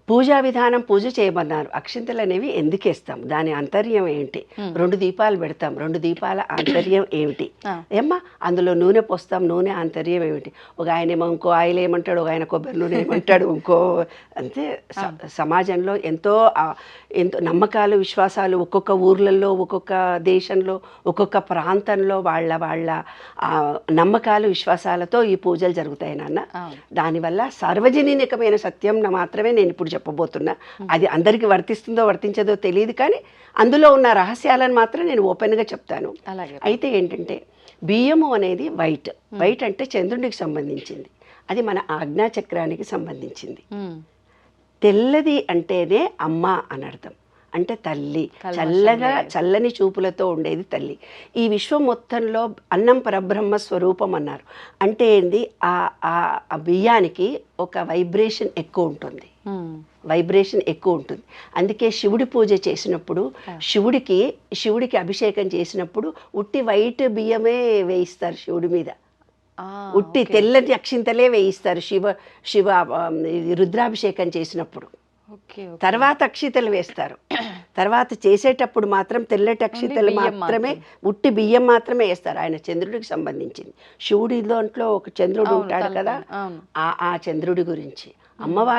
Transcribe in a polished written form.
పూజా విధానం, పూజ చేయమన్నారు. అక్షింతలు అనేవి ఎందుకేస్తాం, దాని ఆంతర్యం ఏంటి, 2 దీపాలు పెడతాం, 2 దీపాల ఆంతర్యం ఏమిటి ఏమ్మా, అందులో నూనె పోస్తాం, నూనె ఆంతర్యం ఏమిటి, ఒక ఆయనేమో ఇంకో ఆయిల్ ఏమంటాడు, ఒక ఆయన కొబ్బరి నూనె ఏమంటాడు, ఇంకో అంతే. సమాజంలో ఎంతో నమ్మకాలు, విశ్వాసాలు ఒక్కొక్క ఊర్లలో, ఒక్కొక్క దేశంలో, ఒక్కొక్క ప్రాంతంలో వాళ్ళ నమ్మకాలు, విశ్వాసాలతో ఈ పూజలు జరుగుతాయి నాన్న. దానివల్ల సార్వజనీనికమైన సత్యం మాత్రమే నేను ఇప్పుడు చెప్పబోతున్నా. అది అందరికీ వర్తిస్తుందో వర్తించదో తెలియదు, కానీ అందులో ఉన్న రహస్యాలను మాత్రం నేను ఓపెన్గా చెప్తాను. అయితే ఏంటంటే, బియ్యము అనేది వైట్ అంటే చంద్రుడికి సంబంధించింది, అది మన ఆజ్ఞాచక్రానికి సంబంధించింది. తెల్లది అంటేనే అమ్మ అని అర్థం, అంటే తల్లి, చల్లని చూపులతో ఉండేది తల్లి. ఈ విశ్వం మొత్తంలో అన్నం పరబ్రహ్మ స్వరూపం అన్నారు. అంటే ఏంది, ఆ బియ్యానికి ఒక వైబ్రేషన్ ఎక్కువ ఉంటుంది, అందుకే శివుడి పూజ చేసినప్పుడు, శివుడికి అభిషేకం చేసినప్పుడు ఉట్టి వైట్ బియ్యమే వేయిస్తారు శివుడి మీద, ఉట్టి తెల్లటి అక్షింతలే వేయిస్తారు శివ రుద్రాభిషేకం చేసినప్పుడు. తర్వాత అక్షింతలు వేస్తారు. తర్వాత చేసేటప్పుడు మాత్రం తెల్లటి అక్షింతలు మాత్రమే, ఉట్టి బియ్యం మాత్రమే వేస్తారు. ఆయన చంద్రుడికి సంబంధించింది. శివుడి దాంట్లో ఒక చంద్రుడు ఉంటాడు కదా, ఆ చంద్రుడి గురించి అమ్మవారి